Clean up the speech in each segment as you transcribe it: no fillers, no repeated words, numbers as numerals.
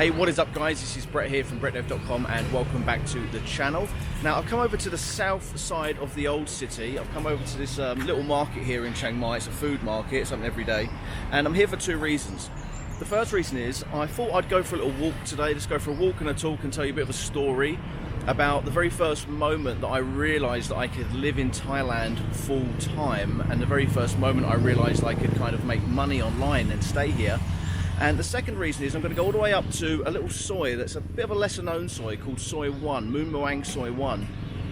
Hey, what is up guys? This is Brett here from brettdev.com and welcome back to the channel. Now I've come over to the south side of the old city. I've come over to this little market here in Chiang Mai. It's a food market, it's something every day. And I'm here for two reasons. The first reason is I thought I'd go for a little walk today. Just go for a walk and a talk and tell you a bit of a story about the very first moment that I realised that I could live in Thailand full time, and the very first moment I realised I could kind of make money online and stay here. And the second reason is I'm going to go all the way up to a little soi that's a bit of a lesser known soi called Soi 1, Mueang Soi 1.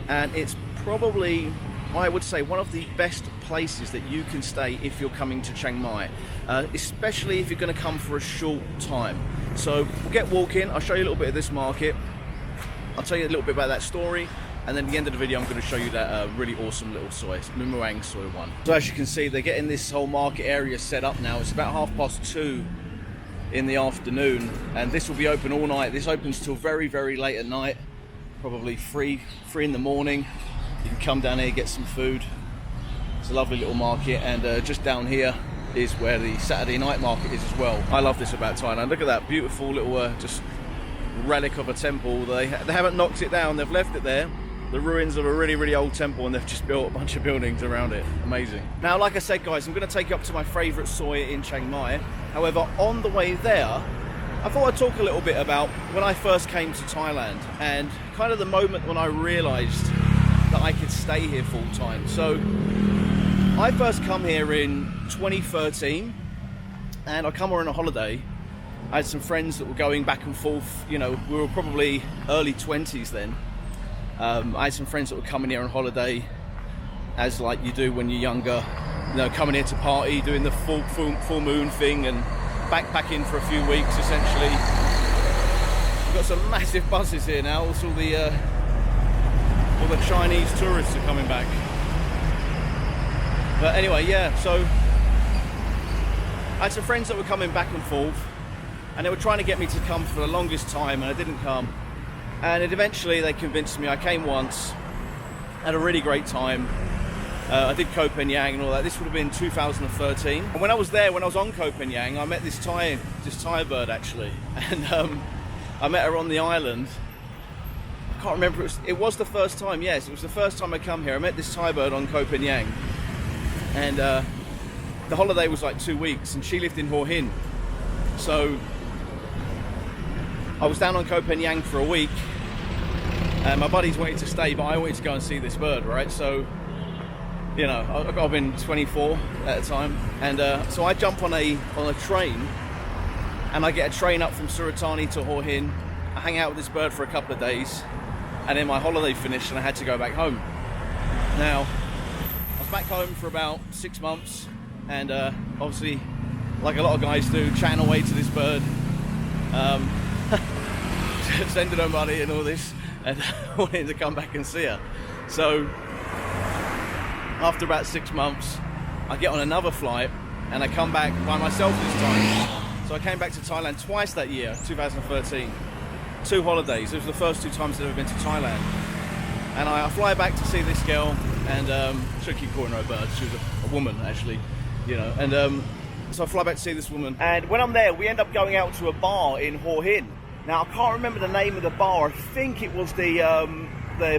And it's probably, I would say, one of the best places that you can stay if you're coming to Chiang Mai, especially if you're going to come for a short time. So we'll get walking, I'll show you a little bit of this market, I'll tell you a little bit about that story, and then at the end of the video I'm going to show you that really awesome little soi, Mueang Soi 1. So as you can see, they're getting this whole market area set up now. It's about 2:30 in the afternoon, and this will be open all night. This opens till very late at night, probably 3 in the morning. You can come down here, get some food. It's a lovely little market, and just down here is where the Saturday night market is as well. I love this about Thailand. Look at that beautiful little just relic of a temple. They haven't knocked it down, they've left it there. The ruins of a really old temple, and they've just built a bunch of buildings around it. Amazing. Now, like I said guys, I'm going to take you up to my favourite soi in Chiang Mai. However, on the way there, I thought I'd talk a little bit about when I first came to Thailand and kind of the moment when I realised that I could stay here full time. So I first come here in 2013, and I come here on a holiday. I had some friends that were going back and forth, you know, we were probably early 20s then. I had some friends that were coming here on holiday, as like you do when you're younger, you know, coming here to party, doing the full moon thing and backpacking for a few weeks essentially. We've got some massive buses here now. Also all the Chinese tourists are coming back. But anyway, yeah, so I had some friends that were coming back and forth, and they were trying to get me to come for the longest time, and I didn't come. And eventually they convinced me. I came once, had a really great time. I did Koh Phangan and all that. This would have been 2013. And when I was there, when I was on Koh Phangan, I met this Thai bird actually. And I met her on the island. I can't remember, it was the first time, yes, it was the first time I come here. I met this Thai bird on Koh Phangan. And the holiday was like 2 weeks, and she lived in Hua Hin. So I was down on Koh Phangan for a week, and my buddies wanted to stay, but I wanted to go and see this bird, right? So, you know, I've been 24 at the time, and so I jump on a train, and I get a train up from Suratani to Hua Hin. I hang out with this bird for a couple of days, and then my holiday finished, and I had to go back home. Now, I was back home for about 6 months, and obviously, like a lot of guys do, chatting away to this bird. Sending her money and all this, and wanting to come back and see her. So after about 6 months, I get on another flight and I come back by myself this time. So I came back to Thailand twice that year, 2013. 2 holidays. It was the first 2 times I'd ever been to Thailand. And I fly back to see this girl, and I should keep calling her a bird. She was a woman actually, you know. And so I fly back to see this woman, and when I'm there, we end up going out to a bar in Hua Hin. Now, I can't remember the name of the bar. I think it was the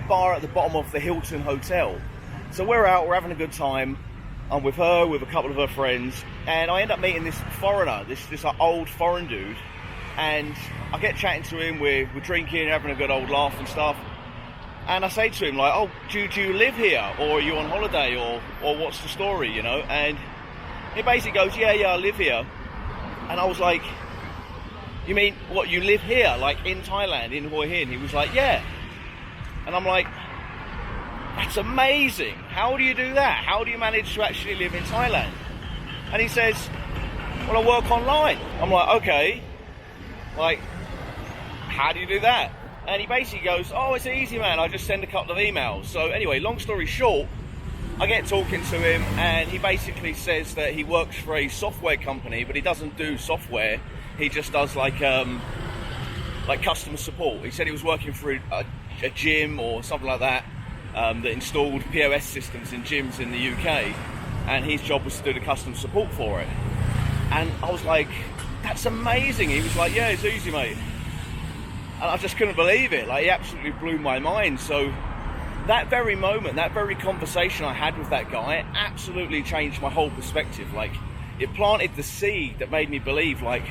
bar at the bottom of the Hilton Hotel. So we're out, we're having a good time. I'm with her, with a couple of her friends, and I end up meeting this foreigner, this old foreign dude. And I get chatting to him, we're drinking, having a good old laugh and stuff. And I say to him, like, oh, do you live here? Or are you on holiday? Or what's the story, you know? And he basically goes, yeah, I live here. And I was like, you mean, what, you live here, like in Thailand, in Hua Hin? He was like, yeah. And I'm like, that's amazing. How do you do that? How do you manage to actually live in Thailand? And he says, well, I work online. I'm like, okay. Like, how do you do that? And he basically goes, oh, it's easy, man. I just send a couple of emails. So anyway, long story short, I get talking to him, and he basically says that he works for a software company, but he doesn't do software. He just does like customer support. He said he was working for a gym or something like that, that installed POS systems in gyms in the UK, and his job was to do the customer support for it. And I was like, that's amazing. He was like, yeah, it's easy, mate. And I just couldn't believe it. Like, it absolutely blew my mind. So that very moment, that very conversation I had with that guy absolutely changed my whole perspective. Like, it planted the seed that made me believe, like,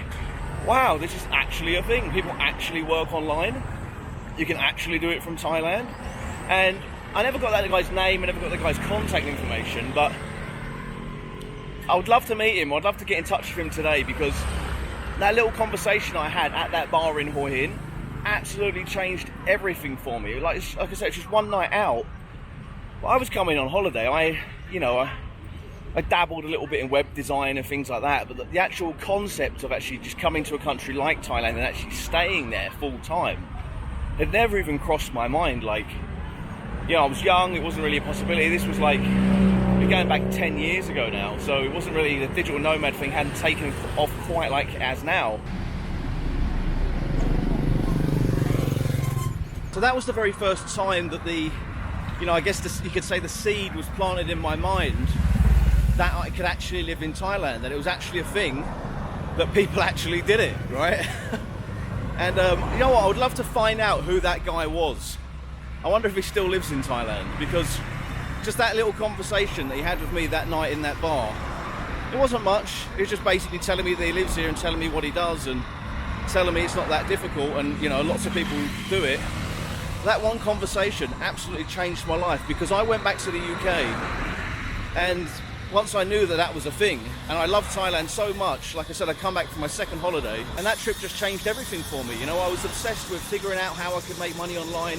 wow, this is actually a thing. People actually work online. You can actually do it from Thailand. And I never got that guy's name, I never got the guy's contact information, but I would love to meet him. I'd love to get in touch with him today, because that little conversation I had at that bar in Hoi Hin absolutely changed everything for me. Like I said, it's just one night out. But I was coming on holiday. I dabbled a little bit in web design and things like that, but the actual concept of actually just coming to a country like Thailand and actually staying there full time had never even crossed my mind. Like, I was young, it wasn't really a possibility. This was like, we're going back 10 years ago now, so it wasn't really, the digital nomad thing hadn't taken off quite like it has now. So that was the very first time that I guess you could say the seed was planted in my mind that I could actually live in Thailand, that it was actually a thing, that people actually did it, right? And you know what, I would love to find out who that guy was. I wonder if he still lives in Thailand, because just that little conversation that he had with me that night in that bar, it wasn't much. It was just basically telling me that he lives here and telling me what he does and telling me it's not that difficult, and lots of people do it. That one conversation absolutely changed my life, because I went back to the UK, and once I knew that that was a thing, and I love Thailand so much, like I said, I come back for my second holiday, and that trip just changed everything for me. I was obsessed with figuring out how I could make money online,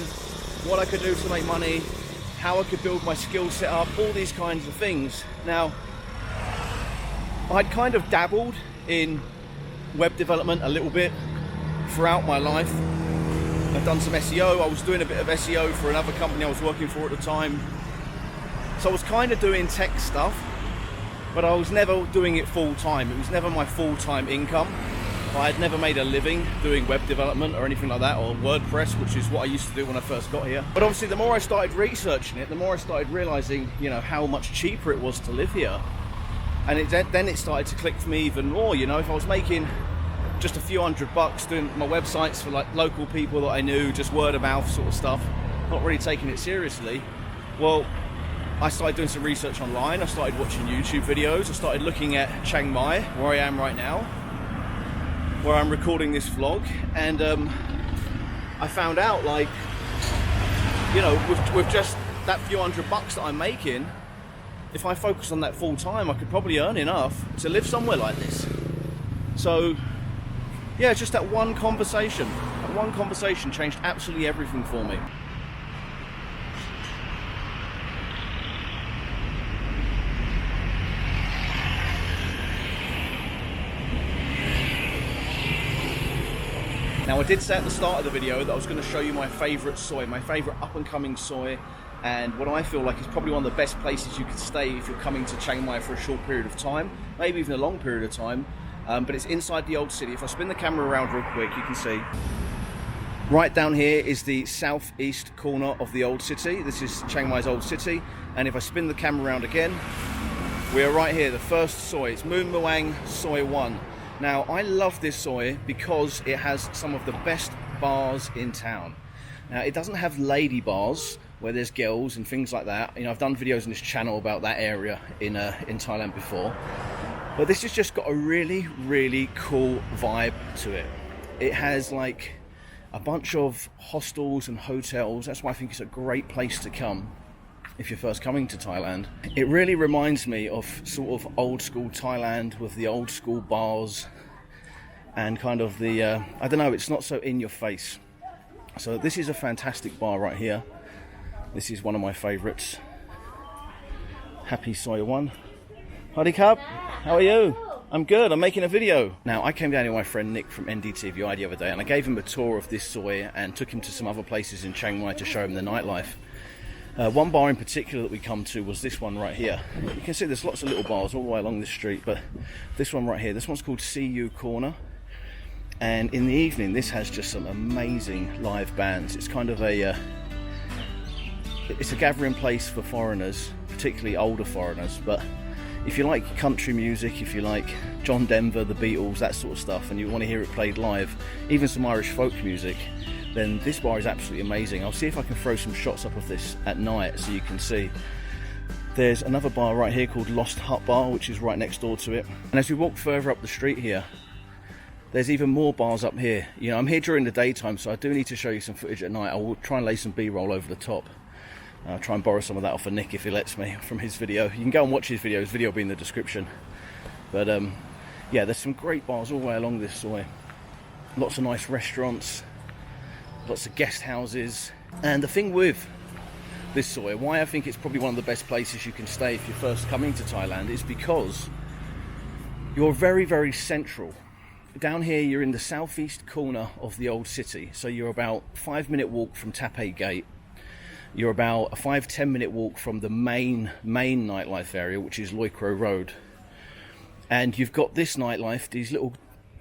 what I could do to make money, how I could build my skill set up, all these kinds of things. Now, I'd kind of dabbled in web development a little bit throughout my life. I've done some SEO. I was doing a bit of SEO for another company I was working for at the time. So I was kind of doing tech stuff, but I was never doing it full time. It was never my full-time income. I had never made a living doing web development or anything like that, or WordPress, which is what I used to do when I first got here. But obviously, the more I started researching it, the more I started realizing, how much cheaper it was to live here. And then it started to click for me even more. If I was making just a few $100 doing my websites for like local people that I knew, just word of mouth sort of stuff, not really taking it seriously, well, I started doing some research online. I started watching YouTube videos. I started looking at Chiang Mai, where I am right now, where I'm recording this vlog, and I found out, like, with just that few $100 that I'm making, if I focus on that full time, I could probably earn enough to live somewhere like this. So yeah, just that one conversation changed absolutely everything for me. Now, I did say at the start of the video that I was going to show you my favourite soi, my favourite up-and-coming soi, and what I feel like is probably one of the best places you could stay if you're coming to Chiang Mai for a short period of time, maybe even a long period of time, but it's inside the old city. If I spin the camera around real quick, you can see right down here is the southeast corner of the old city. This is Chiang Mai's old city, and if I spin the camera around again, we are right here, the first soi. It's Mueang Soi 1. Now, I love this soi because it has some of the best bars in town. Now, it doesn't have lady bars where there's girls and things like that. I've done videos on this channel about that area in Thailand before. But this has just got a really, really cool vibe to it. It has like a bunch of hostels and hotels. That's why I think it's a great place to come if you're first coming to Thailand. It really reminds me of sort of old school Thailand with the old school bars and kind of the, I don't know, it's not so in your face. So this is a fantastic bar right here. This is one of my favorites. Happy Soi 1. Howdy Cub, how are you? I'm good, I'm making a video. Now, I came down here with my friend Nick from NDTVI the other day, and I gave him a tour of this soi and took him to some other places in Chiang Mai to show him the nightlife. One bar in particular that we come to was this one right here. You can see there's lots of little bars all the way along this street, but this one right here, this one's called CU Corner. And in the evening, this has just some amazing live bands. It's kind of a, it's a gathering place for foreigners, particularly older foreigners. But if you like country music, if you like John Denver, the Beatles, that sort of stuff, and you want to hear it played live, even some Irish folk music, then this bar is absolutely amazing. I'll see if I can throw some shots up of this at night so you can see. There's another bar right here called Lost Hut Bar, which is right next door to it. And as we walk further up the street here, there's even more bars up here. You know, I'm here during the daytime, so I do need to show you some footage at night. I will try and lay some B-roll over the top. I'll try and borrow some of that off of Nick if he lets me from his video. You can go and watch his video will be in the description. But yeah, there's some great bars all the way along this soi. Lots of nice restaurants, lots of guest houses. And the thing with this soi, why I think it's probably one of the best places you can stay if you're first coming to Thailand, is because you're very, very central. Down here, you're in the southeast corner of the old city. So you're about a 5-minute walk from Taipei Gate. You're about a 5-10 minute walk from the main nightlife area, which is Loi Kro Road. And you've got this nightlife, these little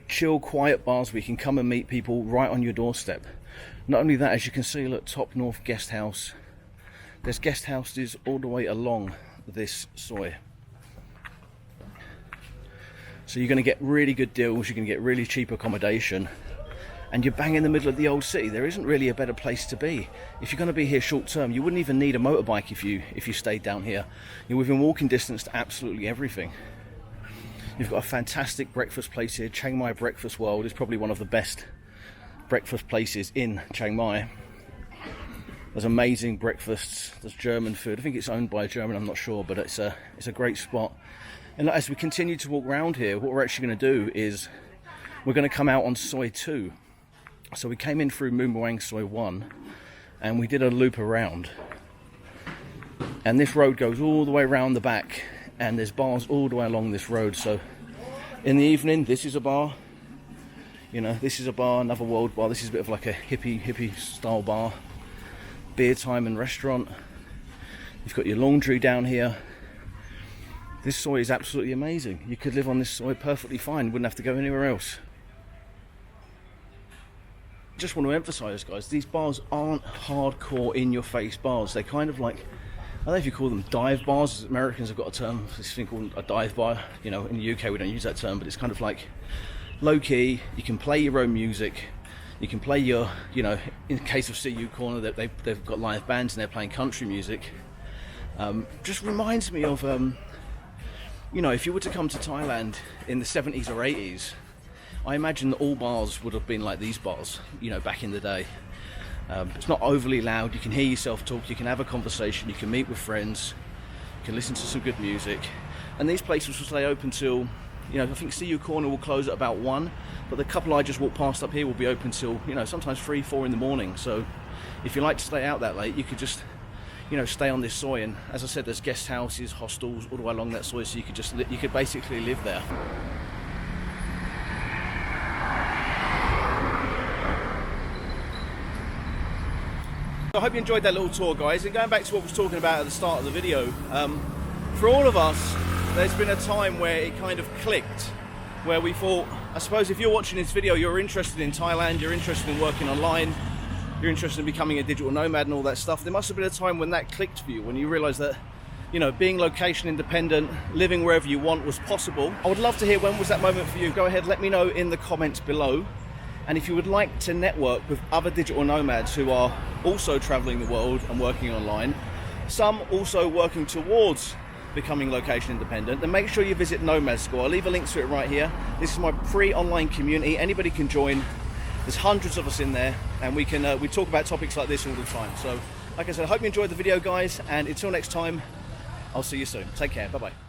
chill, quiet bars where you can come and meet people right on your doorstep. Not only that, as you can see, look, Top North Guest House. There's guest houses all the way along this soi. So you're going to get really good deals, you're going to get really cheap accommodation. And you're bang in the middle of the old city. There isn't really a better place to be. If you're going to be here short term, you wouldn't even need a motorbike if you stayed down here. You're within walking distance to absolutely everything. You've got a fantastic breakfast place here. Chiang Mai Breakfast World is probably one of the best breakfast places in Chiang Mai. There's amazing breakfasts. There's German food. I think it's owned by a German, I'm not sure, but it's a great spot. And as we continue to walk around here, what we're actually going to do is we're going to come out on Soi 2. So we came in through Mueang Soi 1 and we did a loop around. And this road goes all the way around the back and there's bars all the way along this road. So in the evening, this is a bar. You know, this is a bar, another world bar. This is a bit of like a hippie style bar. Beer time and restaurant. You've got your laundry down here. This soi is absolutely amazing. You could live on this soi perfectly fine. Wouldn't have to go anywhere else. Just want to emphasize, guys, these bars aren't hardcore in your face bars. They're kind of like, I don't know if you call them dive bars. Americans have got a term, this thing called a dive bar. You know, in the UK we don't use that term, but it's kind of like low key. You can play your own music. You can play your, you know, in the case of CU Corner, that they've got live bands and they're playing country music. Just reminds me of, you know, if you were to come to Thailand in the 70s or 80s, I imagine that all bars would have been like these bars, you know, back in the day. It's not overly loud, you can hear yourself talk, you can have a conversation, you can meet with friends, you can listen to some good music. And these places will stay open till, you know, I think CU Corner will close at about 1, but the couple I just walked past up here will be open till, you know, sometimes 3, 4 in the morning. So if you like to stay out that late, you could just, you know, stay on this soi. And as I said, there's guest houses, hostels all the way along that soi, so you could basically live there. I hope you enjoyed that little tour, guys. And going back to what I was talking about at the start of the video, for all of us, there's been a time where it kind of clicked, where we thought, I suppose if you're watching this video, you're interested in Thailand, you're interested in working online, you're interested in becoming a digital nomad and all that stuff. There must have been a time when that clicked for you, when you realized that, you know, being location independent, living wherever you want was possible. I would love to hear, when was that moment for you? Go ahead, let me know in the comments below. And if you would like to network with other digital nomads who are also traveling the world and working online, some also working towards becoming location independent, then make sure you visit Nomad School. I'll leave a link to it right here. This is my free online community. Anybody can join. There's hundreds of us in there, and we talk about topics like this all the time. So, like I said, I hope you enjoyed the video, guys, and until next time, I'll see you soon. Take care. Bye-bye.